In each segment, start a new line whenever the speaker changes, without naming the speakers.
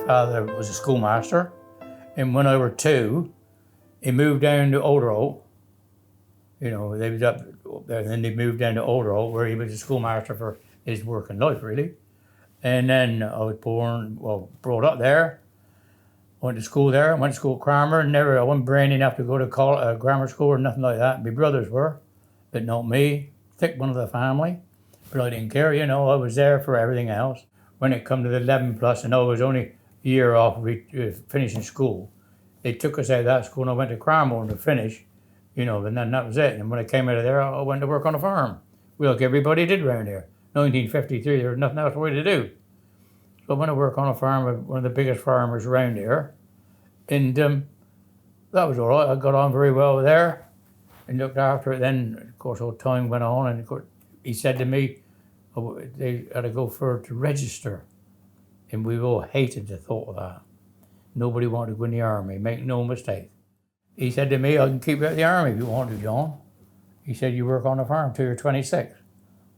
father was a schoolmaster, and when I was 2, he moved down to Oldrow. You know, they was up there, and then they moved down to Oldrow, where he was a schoolmaster for his working life, really. And then I was brought up there, went to school there, went to school at Cranmer, I wasn't brainy enough to go to grammar school or nothing like that. My brothers were, but not me, thick one of the family. But I didn't care, you know, I was there for everything else. When it come to the 11 plus, and I was only a year off finishing school, they took us out of that school and I went to Cranmer to finish, you know, and then that was it. And when I came out of there, I went to work on a farm. Like everybody did around here. 1953, there was nothing else for me to do. So I went to work on a farm with one of the biggest farmers around here. And that was all right. I got on very well there and looked after it. Then, of course, all time went on, and of course, he said to me, they had to go to register. And we all hated the thought of that. Nobody wanted to go in the army, make no mistake. He said to me, I can keep you out of the army if you want to, John. He said, you work on a farm till you're 26.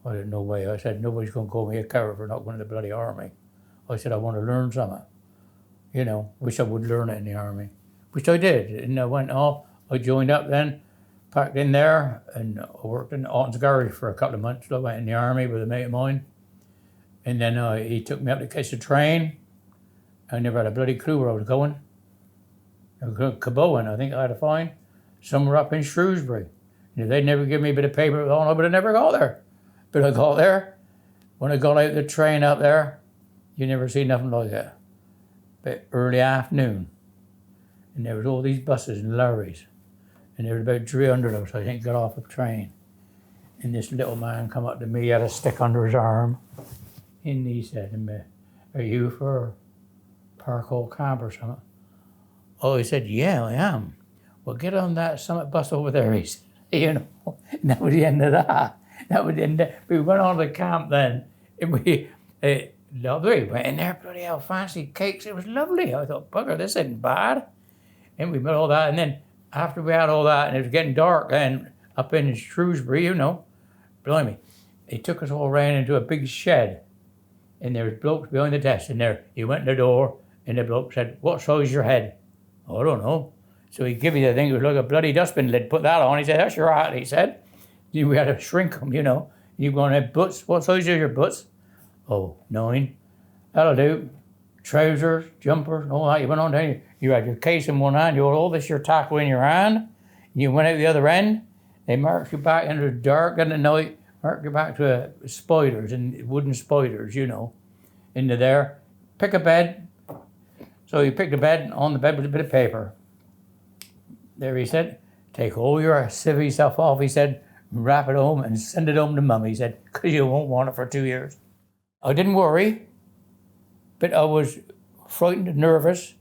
I said, no way. I said, nobody's going to call me a coward for not going to the bloody army. I said, I want to learn something. You know, wish I would learn it in the army. Which I did. And I went off. I joined up then, packed in there, and I worked in Alton's garage for a couple of months. I went in the army with a mate of mine. And then he took me up to catch the train. I never had a bloody clue where I was going. Caboin, I think I had to find. Somewhere up in Shrewsbury. And if they'd never given me a bit of paper on, I would have never got there. But I got there. When I got out the train up there, you never see nothing like that. But early afternoon, and there was all these buses and lorries, and there was about 300 of us, I think, got off the train. And this little man come up to me, he had a stick under his arm, and he said to me, are you for Parkhold Camp or something? Oh, he said, yeah, I am. Well, get on that Summit bus over there, he said. You know, and that was the end of that. That was the end. We went on to the camp then, and we went in there, bloody hell, fancy cakes. It was lovely. I thought, bugger, this isn't bad. And we met all that, and then after we had all that, and it was getting dark then, up in Shrewsbury, you know, blimey, they took us all around into a big shed, and there was blokes behind the desk, and there, you went to the door, and the bloke said, what size is your head? Oh, I don't know. So he gave me the thing, it was like a bloody dustbin lid, put that on. He said, that's your hat, he said. We had to shrink them, you know. You go on there, boots, what size are your boots? Oh, 9. That'll do. Trousers, jumpers, all that. You went on down, you had your case in one hand, you had all this, your tackle in your hand. You went out the other end, they marched you back into the dark in the night, marched you back to spiders, and wooden spiders, you know, into there. Pick a bed. So you picked a bed, on the bed was a bit of paper. There he said, take all your civvy stuff off, he said, wrap it home and send it home to Mum, he said, because you won't want it for 2 years. I didn't worry, but I was frightened, nervous.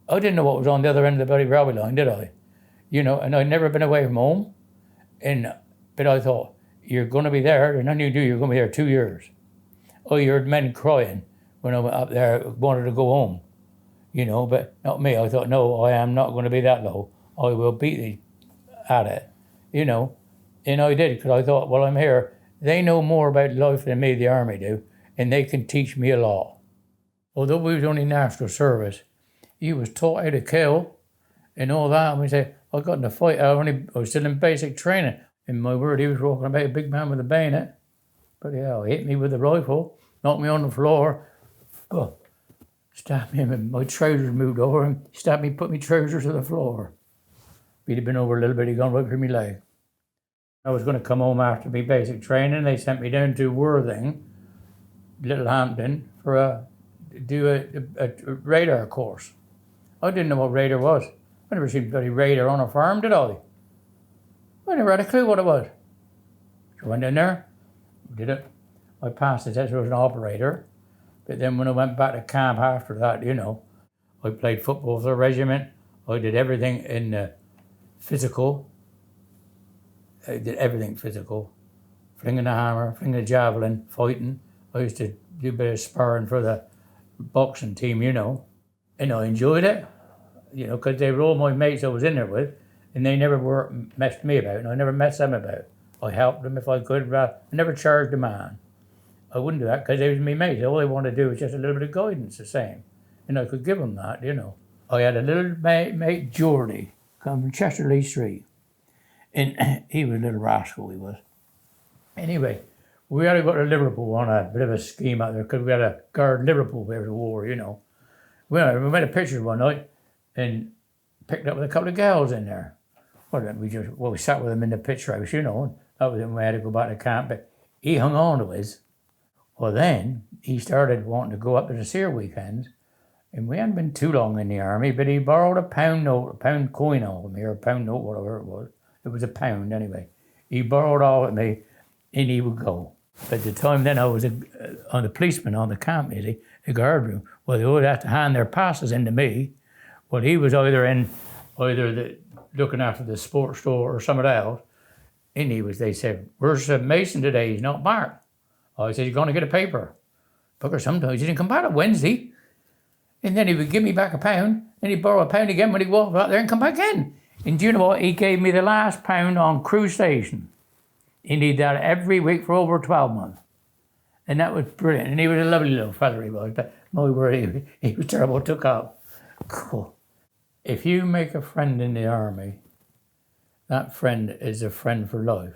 I didn't know what was on the other end of the bloody railway line, did I? You know, and I'd never been away from home. But I thought, you're going to be there, and then you do, you're going to be there 2 years. I heard men crying when I went up there, wanted to go home. You know, but not me. I thought, no, I am not going to be that low. I will beat thee at it, you know. And I did, because I thought, well, I'm here. They know more about life than me, the army do, and they can teach me a lot. Although we was only national service, you was taught how to kill and all that. And we say, I got in a fight, I was still in basic training. And my word, he was walking about a big man with a bayonet. But yeah, he hit me with a rifle, knocked me on the floor. Oh, stabbed me, and my trousers moved over him. Stabbed me, put me trousers to the floor. If he'd been over a little bit, he'd gone right through my leg. I was going to come home after my basic training. They sent me down to Worthing, Littlehampton, for do a radar course. I didn't know what radar was. I never seen bloody radar on a farm, did I? I never had a clue what it was. So I went in there, did it. I passed the test, I was an operator. But then when I went back to camp after that, you know, I played football for the regiment. I did everything in physical. I did everything physical. Flinging the hammer, flinging the javelin, fighting. I used to do a bit of sparring for the boxing team, you know. And I enjoyed it, you know, because they were all my mates I was in there with, and they never messed me about, and I never messed them about. I helped them if I could. I never charged a man. I wouldn't do that because they was my mates. All they wanted to do was just a little bit of guidance, the same. and I could give him that, you know. I had a little mate Geordie, come from Chesterley Street, and he was a little rascal, he was. Anyway, we had to go to Liverpool on a bit of a scheme out there because we had to guard Liverpool after the war, you know. We made a picture one night and picked up with a couple of girls in there. Well, we sat with them in the picture house, you know, and that was when we had to go back to camp. But he hung on to us. Well, then he started wanting to go up to the Sear weekends, and we hadn't been too long in the army, but he borrowed a pound coin off me, or a pound note, whatever it was. It was a pound anyway. He borrowed all of me, and he would go. At the time then I was on the policeman on the camp, you see, the guard room. Well, they would have to hand their passes in to me. Well, he was either looking after the sports store or somewhere else, and they said, "Where's Mason today? He's not back." I said, "You're going to get a paper." Because sometimes he didn't come back on Wednesday. And then he would give me back a pound, and he'd borrow a pound again when he'd walk out there and come back in. And do you know what? He gave me the last pound on cruise station. He did that every week for over 12 months. And that was brilliant. And he was a lovely little feather, he was. But my word, he was terrible, took up. Cool. If you make a friend in the army, that friend is a friend for life.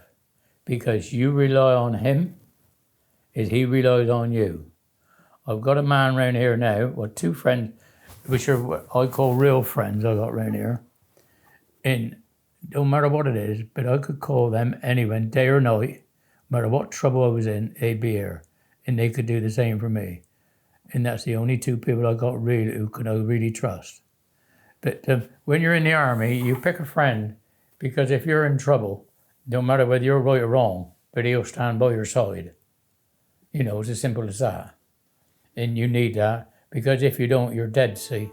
Because you rely on him as he relies on you. I've got a man round here now, well, two friends, which are what I call real friends I got round here. And no matter what it is, but I could call them anyway, day or night, no matter what trouble I was in, they'd be here. And they could do the same for me. And that's the only two people I got really who could I really trust. But when you're in the army, you pick a friend, because if you're in trouble, no matter whether you're right or wrong, but he'll stand by your side. You know, it's as simple as that. And you need that, because if you don't, you're dead, see.